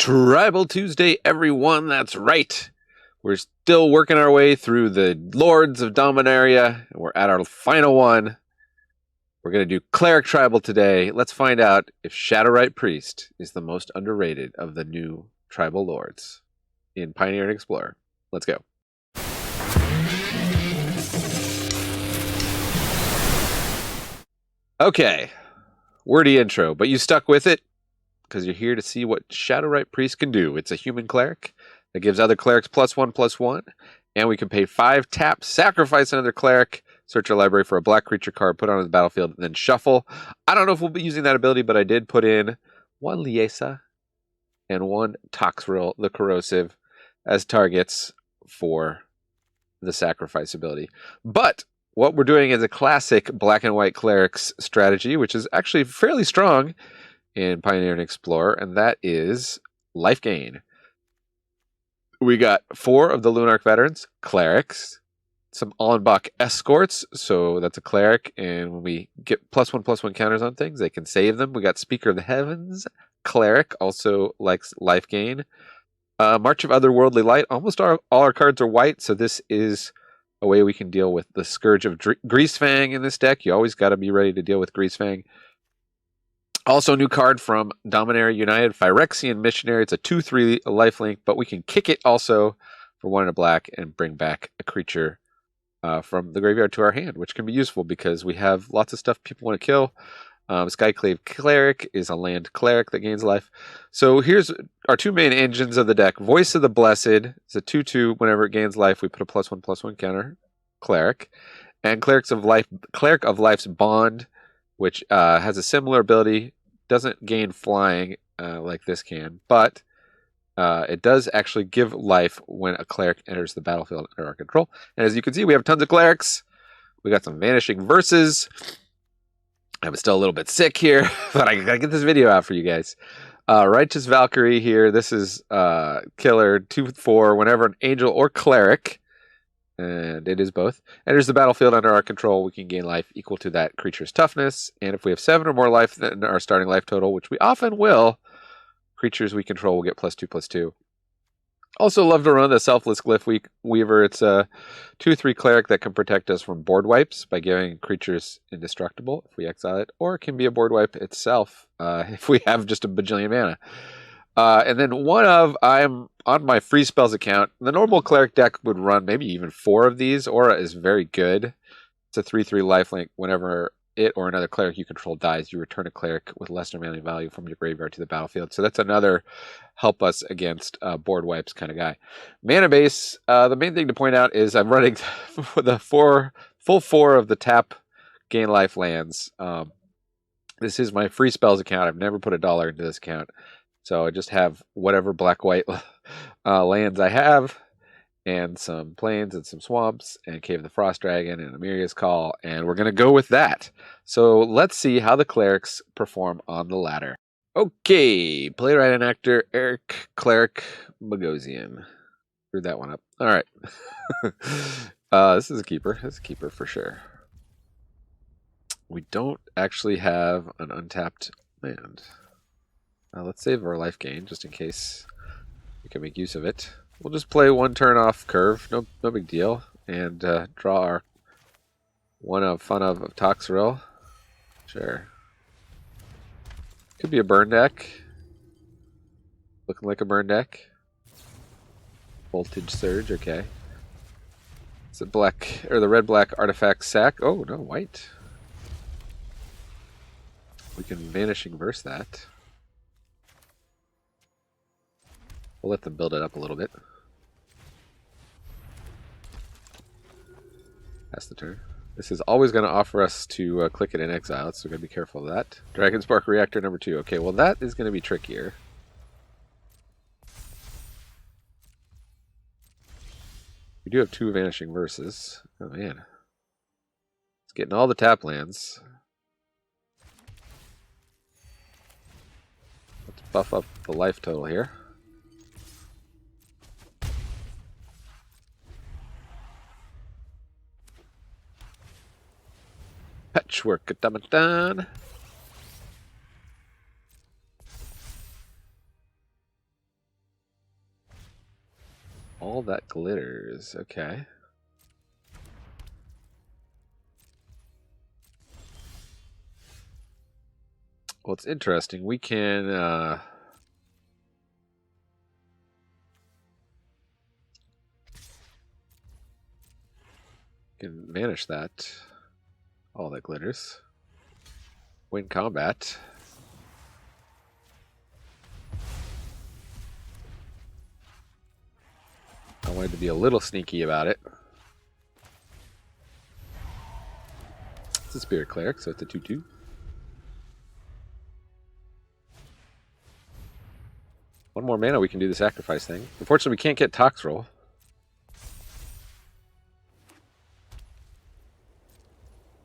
Tribal Tuesday, everyone. That's right. We're still working our way through the Lords of Dominaria, and we're at our final one. We're going to do Cleric Tribal today. Let's find out if Shadowrite Priest is the most underrated of the new Tribal Lords in Pioneer and Explorer. Let's go. Okay, wordy intro, but you stuck with it because you're here to see what Shadowrite Priest can do. It's a human cleric that gives other clerics +1/+1, and we can pay 5 taps, sacrifice another cleric, search your library for a black creature card, put it on the battlefield, and then shuffle. I don't know if we'll be using that ability, but I did put in 1 Liesa and 1 Toxrill, the Corrosive, as targets for the sacrifice ability. But what we're doing is a classic black and white clerics strategy, which is actually fairly strong in Pioneer and Explorer, and that is life gain. We got 4 of the Lunarch veterans, clerics, some Allenbach escorts, so that's a cleric, and when we get +1/+1 counters on things, they can save them. We got Speaker of the Heavens, cleric, also likes life gain. March of Otherworldly Light, almost all our cards are white, so this is a way we can deal with the Scourge of Greasefang in this deck. You always got to be ready to deal with Greasefang. Also, a new card from Dominaria United, Phyrexian Missionary. It's a 2/3 lifelink, but we can kick it also for 1 and a black and bring back a creature from the graveyard to our hand, which can be useful because we have lots of stuff people want to kill. Skyclave Cleric is a land cleric that gains life. So here's our 2 main engines of the deck. Voice of the Blessed is a 2/2. Whenever it gains life, we put a +1/+1 counter cleric. And Cleric of Life's Bond, which has a similar ability. Doesn't gain flying like this can, but it does actually give life when a cleric enters the battlefield under our control. And as you can see, we have tons of clerics. We got some Vanishing Verses. I'm still a little bit sick here, but I gotta get this video out for you guys. Righteous Valkyrie here. This is killer 2/4. Whenever an angel or cleric, and it is both, enters the battlefield under our control, we can gain life equal to that creature's toughness. And if we have 7 or more life than our starting life total, which we often will, creatures we control will get +2/+2. Also love to run the Selfless Glyph Weaver. It's a 2/3 cleric that can protect us from board wipes by giving creatures indestructible if we exile it, or it can be a board wipe itself if we have just a bajillion mana. And then I'm on my free spells account. The normal cleric deck would run maybe even 4 of these. Aura is very good. It's a 3/3 lifelink. Whenever it or another cleric you control dies, you return a cleric with lesser mana value from your graveyard to the battlefield. So that's another help us against board wipes kind of guy. Mana base, the main thing to point out is I'm running the full 4 of the tap gain life lands. This is my free spells account. I've never put $1 into this account. So I just have whatever black-white lands I have, and some plains and some swamps, and Cave of the Frost Dragon, and Amiria's Call, and we're going to go with that. So let's see how the clerics perform on the ladder. Okay, playwright and actor Eric Cleric Bogosian. Screwed that one up. All right. This is a keeper. This is a keeper for sure. We don't actually have an untapped land. Let's save our life gain just in case we can make use of it. We'll just play 1 turn off curve, no big deal, and draw our one of Toxrill. Sure. Could be a burn deck. Looking like a burn deck. Voltage Surge, okay. It's a black or the red-black artifact sack. Oh no, white. We can Vanishing Verse that. We'll let them build it up a little bit. That's the turn. This is always going to offer us to click it in exile, so we're going to be careful of that. Dragon Spark Reactor number 2. Okay, well that is going to be trickier. We do have 2 Vanishing Verses. Oh man. It's getting all the tap lands. Let's buff up the life total here. Patchwork Automaton. All that glitters. Okay. Well, it's interesting. We can vanish that. All that glitters. Win combat. I wanted to be a little sneaky about it. It's a Spirit Cleric, so it's a 2/2. One more mana, we can do the sacrifice thing. Unfortunately, we can't get Toxrill.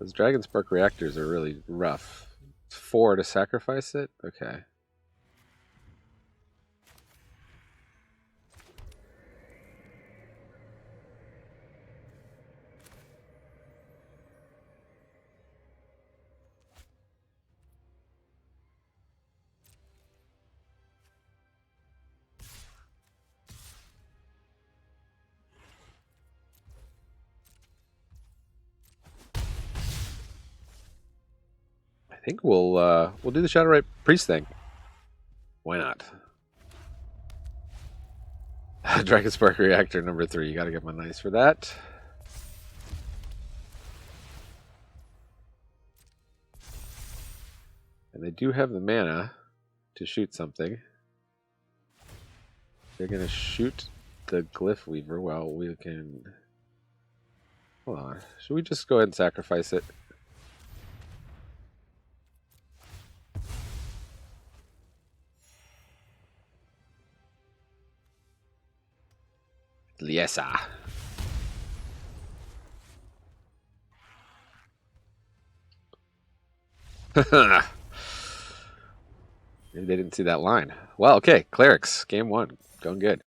Those Dragon Spark reactors are really rough. 4 to sacrifice it? Okay. I think we'll do the Shadowrite Priest thing. Why not? Dragon Spark Reactor number 3. You gotta get my nice for that. And they do have the mana to shoot something. They're gonna shoot the Glyph Weaver. Well, we can... Hold on. Should we just go ahead and sacrifice it? Liesa. Maybe they didn't see that line. Well, okay. Clerics. Game 1. Going good.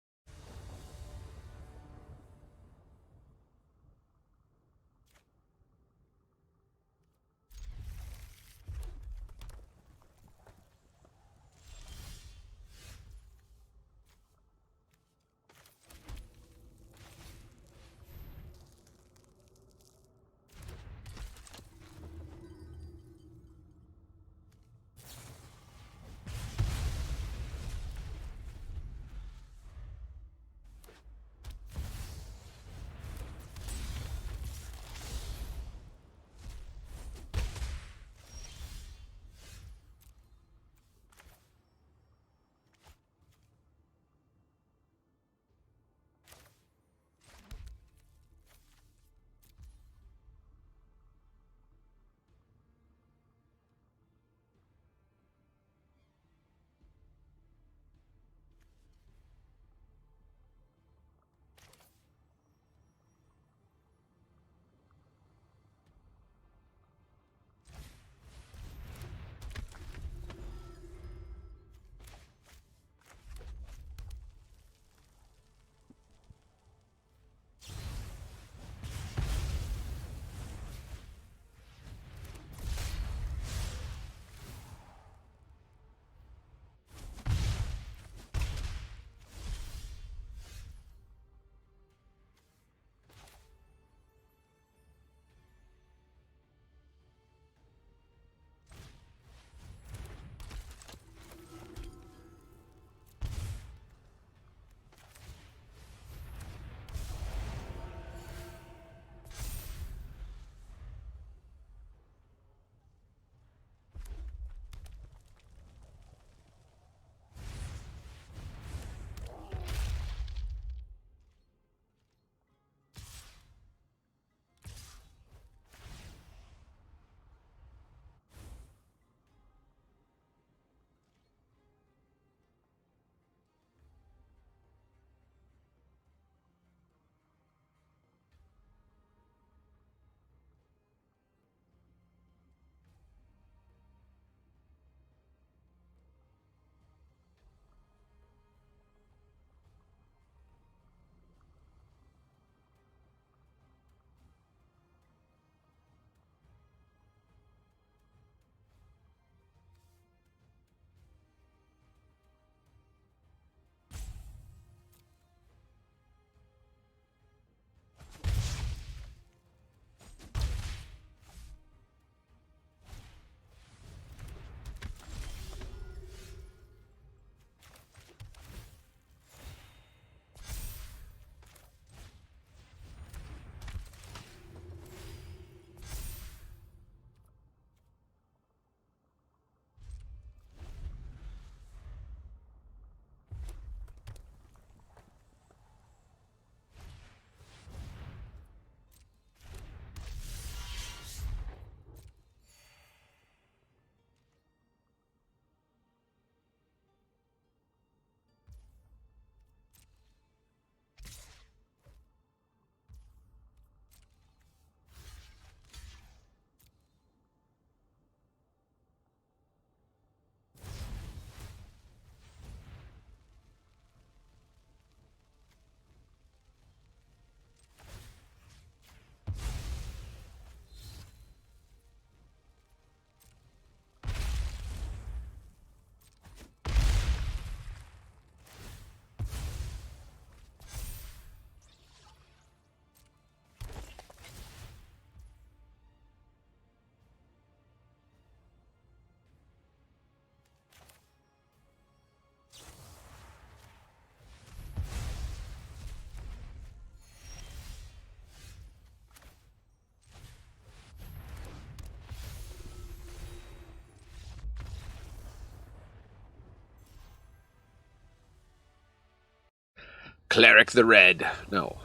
Cleric the red. No.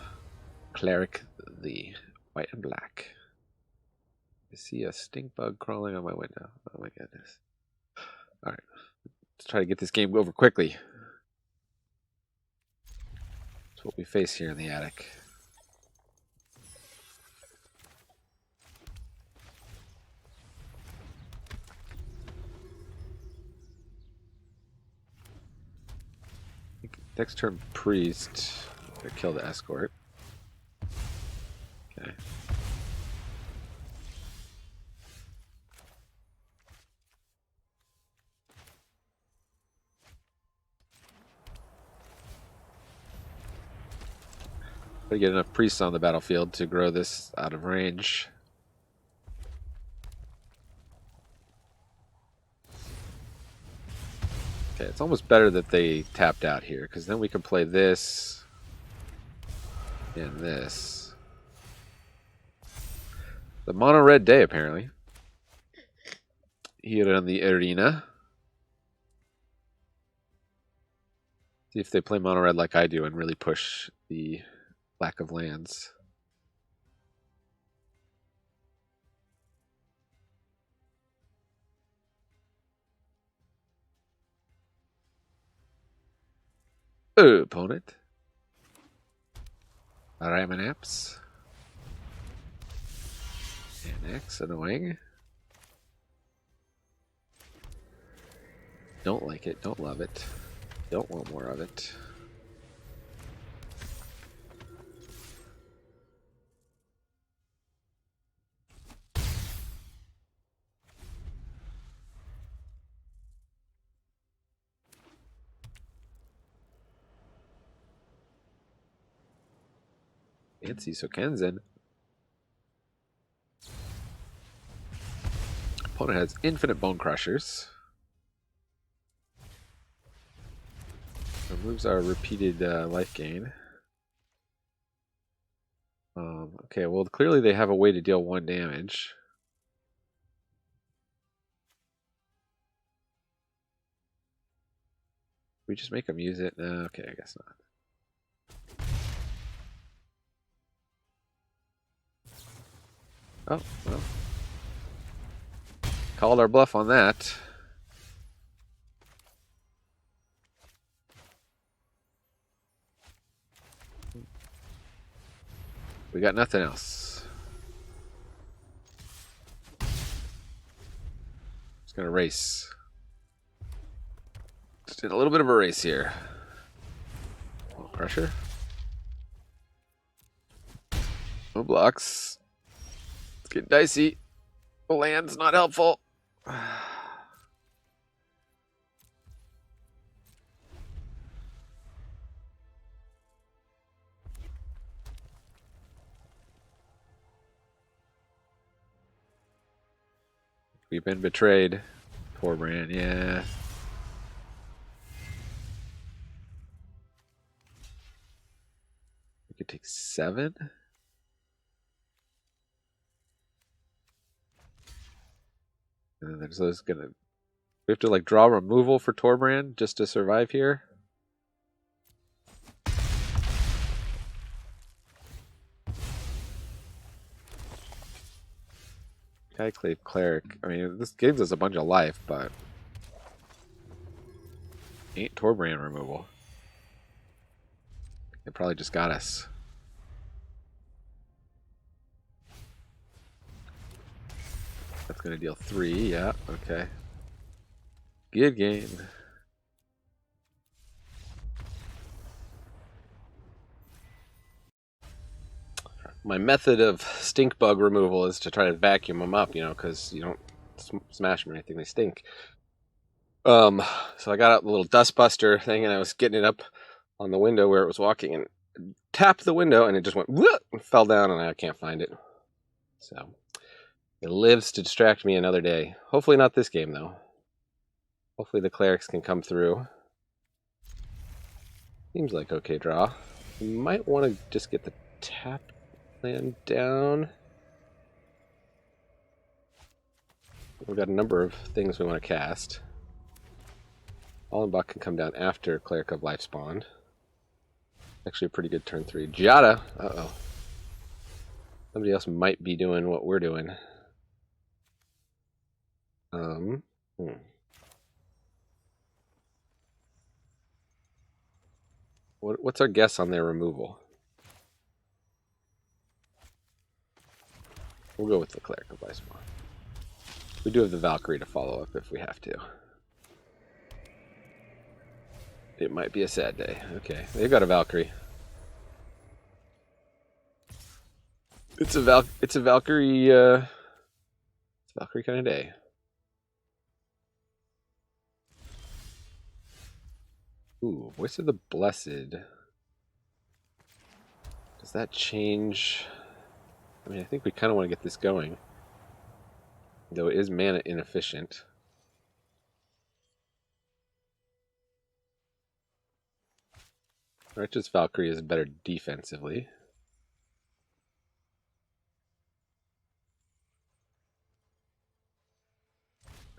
Cleric the white and black. I see a stink bug crawling on my window. Oh my goodness. Alright. Let's try to get this game over quickly. That's what we face here in the attic. Next turn, Priest. Gonna kill the escort. Okay. Gotta get enough priests on the battlefield to grow this out of range. Okay, it's almost better that they tapped out here, because then we can play this and this. The mono red day, apparently. Here on the arena. See if they play mono red like I do and really push the lack of lands. Opponent. Alright, my naps. And X, annoying. Don't like it, don't love it. Don't want more of it. Fancy Sokenzen. Opponent has infinite Bone Crushers. Removes our repeated life gain. Okay, well clearly they have a way to deal 1 damage. We just make them use it? No, okay, I guess not. Oh, well. Called our bluff on that. We got nothing else. Just gonna race. Just did a little bit of a race here. Oh, pressure. No blocks. It's getting dicey. The land's not helpful. We've been betrayed. Poor Bran, yeah. We could take 7. And then there's those gonna. We have to like draw removal for Torbrand just to survive here. Skyclave Cleric. I mean, this gives us a bunch of life, but ain't Torbrand removal. It probably just got us. That's going to deal 3, yeah, okay. Good game. My method of stink bug removal is to try to vacuum them up, you know, because you don't smash them or anything, they stink. So I got out the little dust buster thing and I was getting it up on the window where it was walking and tapped the window and it just went whoop, and fell down and I can't find it. So it lives to distract me another day. Hopefully not this game, though. Hopefully the Clerics can come through. Seems like okay draw. We might want to just get the tap land down. We've got a number of things we want to cast. Allenbach can come down after Cleric of Life spawned. Actually, a pretty good turn 3. Giada. Uh-oh. Somebody else might be doing what we're doing. What's our guess on their removal? We'll go with the Cleric of Ice. We do have the Valkyrie to follow up if we have to. It might be a sad day. Okay, they've got a Valkyrie. It's a Valkyrie. It's a Valkyrie kind of day. Ooh, Voice of the Blessed. Does that change? I mean, I think we kind of want to get this going. Though it is mana inefficient. Righteous Valkyrie is better defensively.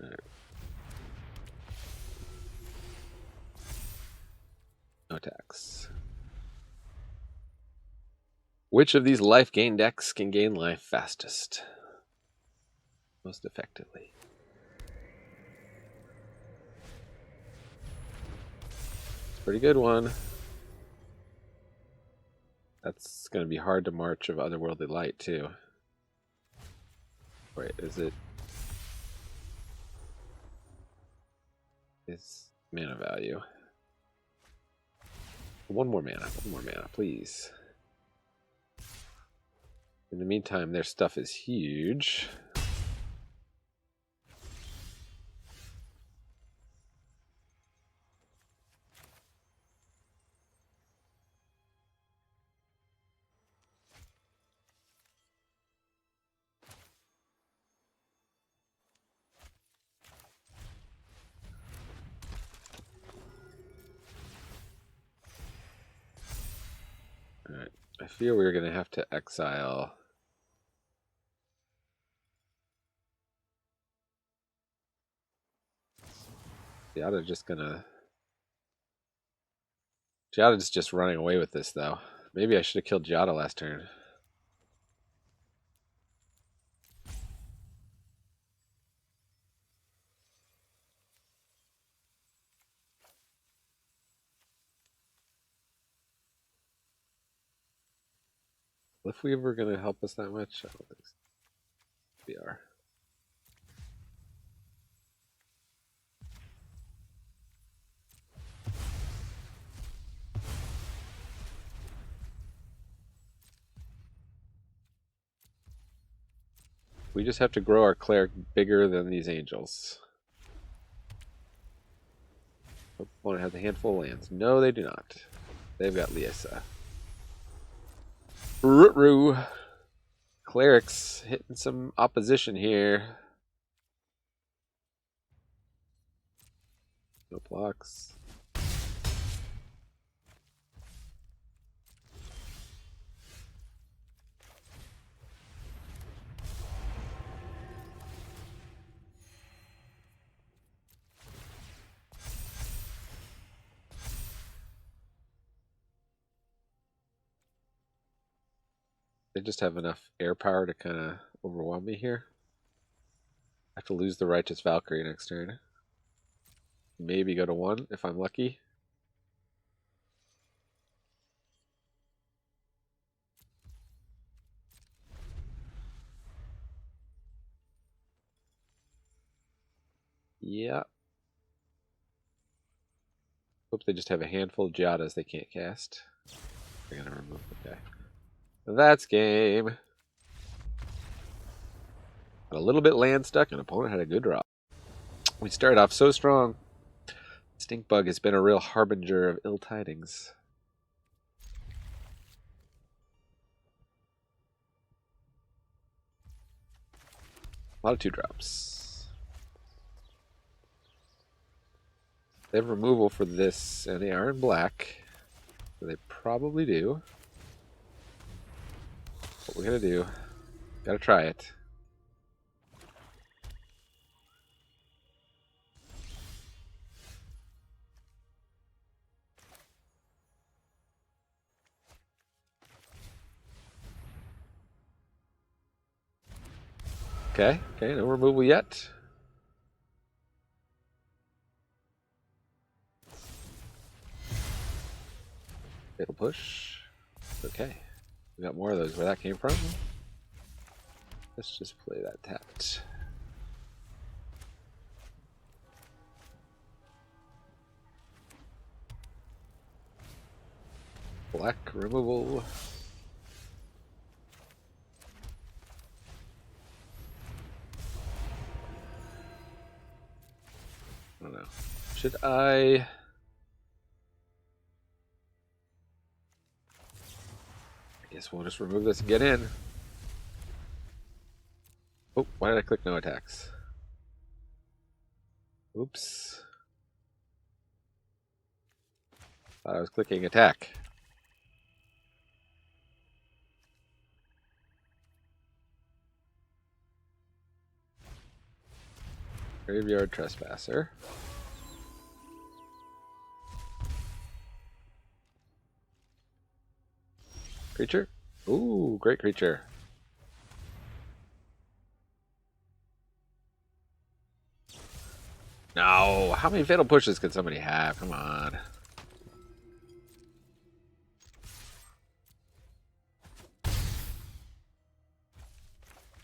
Right. No attacks. Which of these life gain decks can gain life fastest? Most effectively. It's a pretty good one. That's going to be hard to march of Otherworldly Light, too. Wait, is it? It's mana value. One more mana, please. In the meantime, their stuff is huge. Alright, I fear we're going to have to exile. Giada's just running away with this, though. Maybe I should have killed Giada last turn. If we ever going to help us that much, I don't think so. We are. We just have to grow our Cleric bigger than these angels. Opponent has a handful of lands. No, they do not. They've got Liesa. Root-roo. Clerics hitting some opposition here. No blocks. They just have enough air power to kind of overwhelm me here. I have to lose the Righteous Valkyrie next turn. Maybe go to 1 if I'm lucky. Yeah. Hope they just have a handful of Giadas they can't cast. They're going to remove the guy. That's game. Got a little bit land stuck, and opponent had a good draw. We started off so strong. Stinkbug has been a real harbinger of ill tidings. A lot of 2-drops. They have removal for this, and they are in black. So they probably do. What we're going to do, got to try it. Okay, no removal yet. Fatal push. Okay. We got more of those. Where that came from? Let's just play that tapped. Black removal. I don't know. Should I guess we'll just remove this and get in. Oh, why did I click no attacks? Oops. Thought I was clicking attack. Graveyard Trespasser. Creature? Ooh, great creature. No, how many fatal pushes can somebody have? Come on.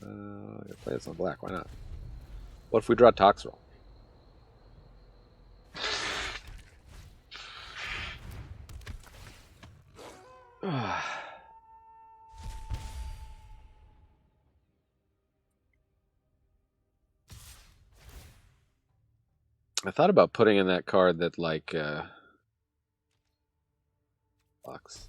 I'll play this on black, why not? What if we draw Toxrill? I thought about putting in that card that, like, blocks.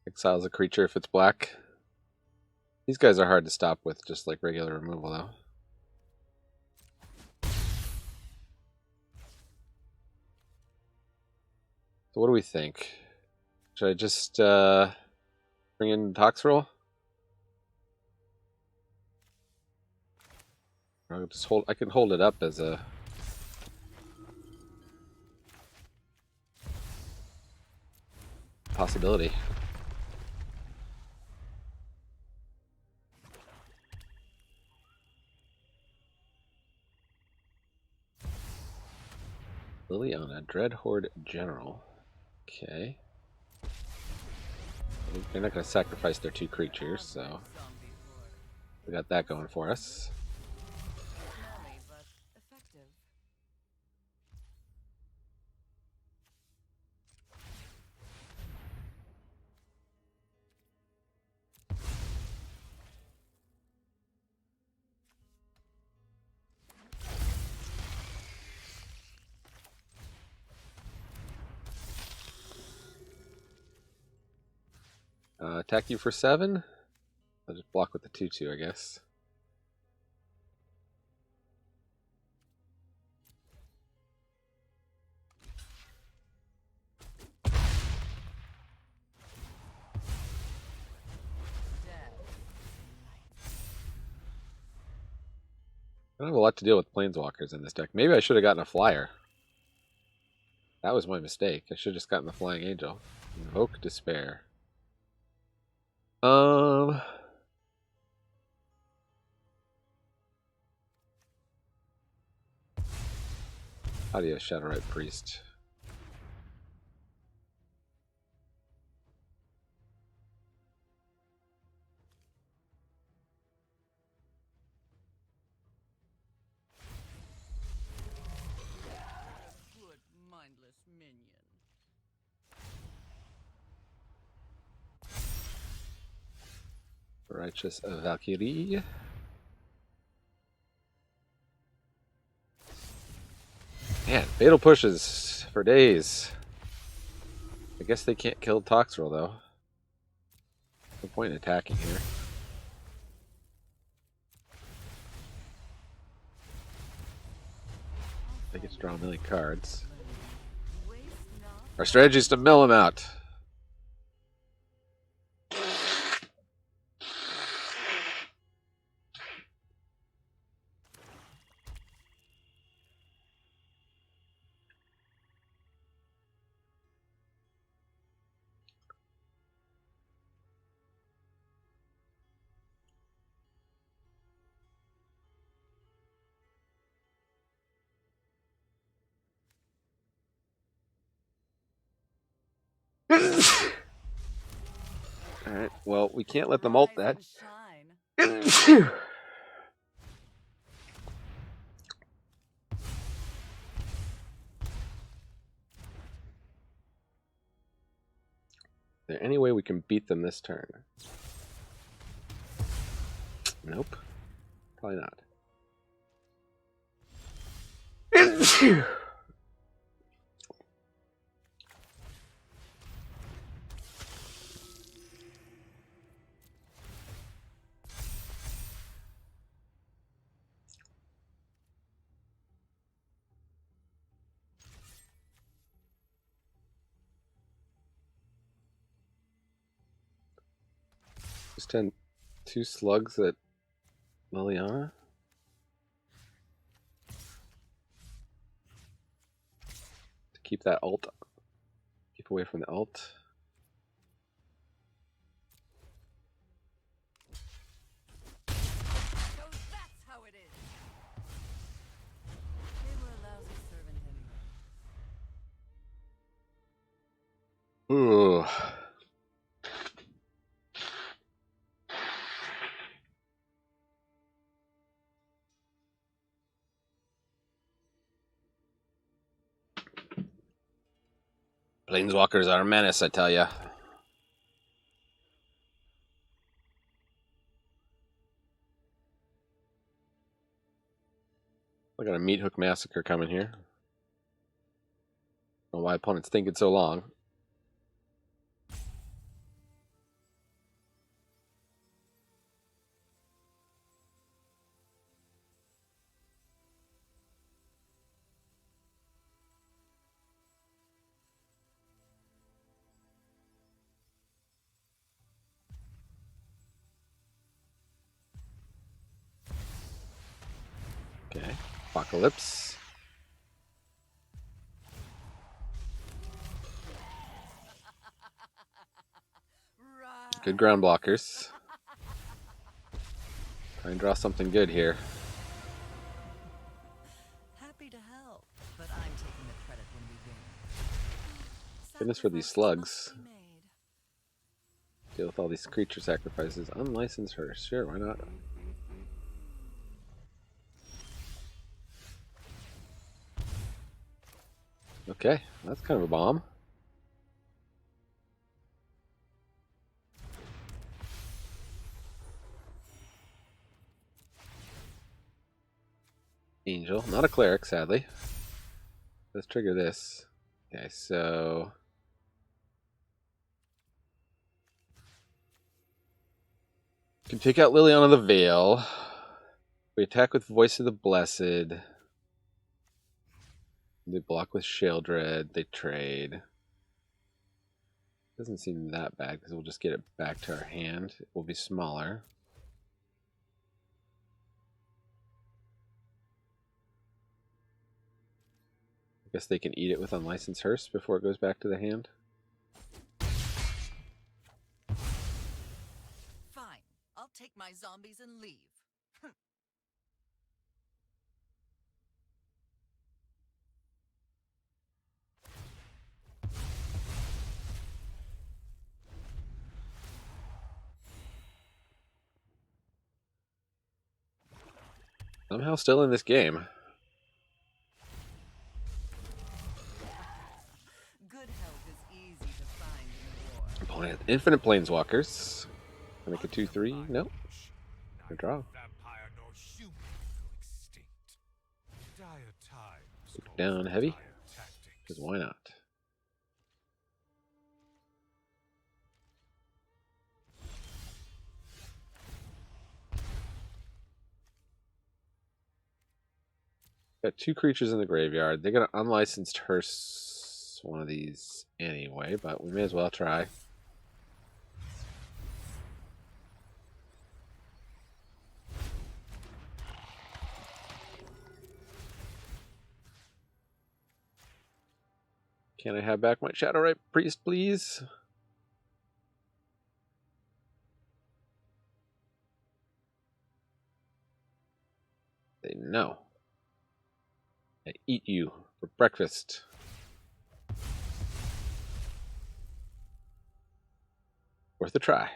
Exiles a creature if it's black. These guys are hard to stop with just like regular removal, though. So what do we think? Should I just bring in Toxrill? I'll just hold. I can hold it up as a possibility. Liliana, Dreadhorde General. Okay. They're not going to sacrifice their 2 creatures, so we got that going for us. Attack you for 7. I'll just block with the 2/2, I guess. I don't have a lot to deal with planeswalkers in this deck. Maybe I should have gotten a flyer. That was my mistake. I should have just gotten the Flying Angel. Invoke Despair. How do you Shadowrite Priest? Righteous Valkyrie. Man, fatal pushes for days. I guess they can't kill Toxrill, though. No point in attacking here. They get to draw a million cards. Our strategy is to mill them out. Alright, well, we can't let them ult that. Is there any way we can beat them this turn? Nope. Probably not. Just 2 slugs at Liliana. To keep that ult. Keep away from the ult. So that's how it is. They were a lousy servant anyway. Ooh. Planeswalkers are a menace, I tell ya. I got a meat hook massacre coming here. I don't know why opponents think it's so long. Okay, Apocalypse. Good ground blockers. Try and draw something good here. Happy to help, but I'm taking the credit when we win. Goodness for these slugs. Deal with all these creature sacrifices. Unlicensed Hearse. Sure, why not? Okay, that's kind of a bomb. Angel, not a cleric, sadly. Let's trigger this. Okay, so can take out Liliana the Veil. We attack with Voice of the Blessed. They block with Sheoldred. They trade. Doesn't seem that bad because we'll just get it back to our hand. It will be smaller. I guess they can eat it with Unlicensed Hearse before it goes back to the hand. Fine. I'll take my zombies and leave. Somehow still in this game. Good health is easy to find in war. Opponent has infinite planeswalkers. Can I make a 2/3? Nope. A draw. Look down heavy. Because why not? Got 2 creatures in the graveyard. They're going to unlicensed Hearse one of these anyway, but we may as well try. Can I have back my Shadowrite Priest, please? Say no. I eat you for breakfast. Worth a try.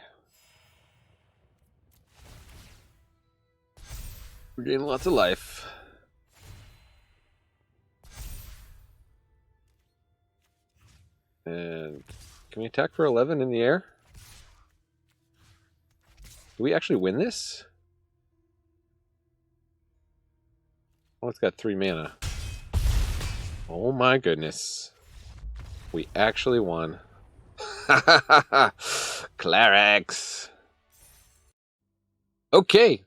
We're getting lots of life. And can we attack for 11 in the air? Do we actually win this? Oh, it's got 3 mana. Oh my goodness. We actually won. Clerics. Okay.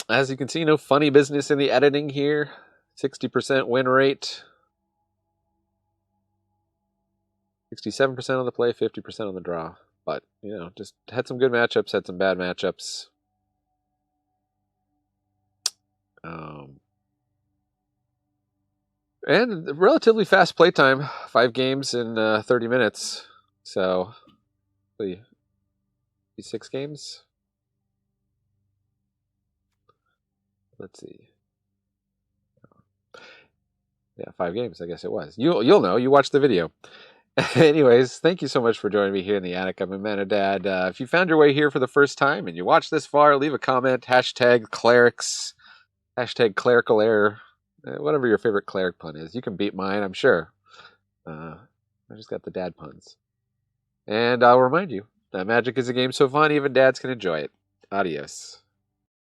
As you can see, no funny business in the editing here. 60% win rate. 67% on the play, 50% on the draw. But, you know, just had some good matchups, had some bad matchups. And relatively fast playtime. 5 games in 30 minutes. So, 6 games? Let's see. Yeah, 5 games, I guess it was. You'll know. You watched the video. Anyways, thank you so much for joining me here in the attic. I'm Amenadad. If you found your way here for the first time and you watched this far, leave a comment. Hashtag Clerics. Hashtag Clerical Error. Whatever your favorite cleric pun is. You can beat mine, I'm sure. I just got the dad puns. And I'll remind you that Magic is a game so fun, even dads can enjoy it. Adios.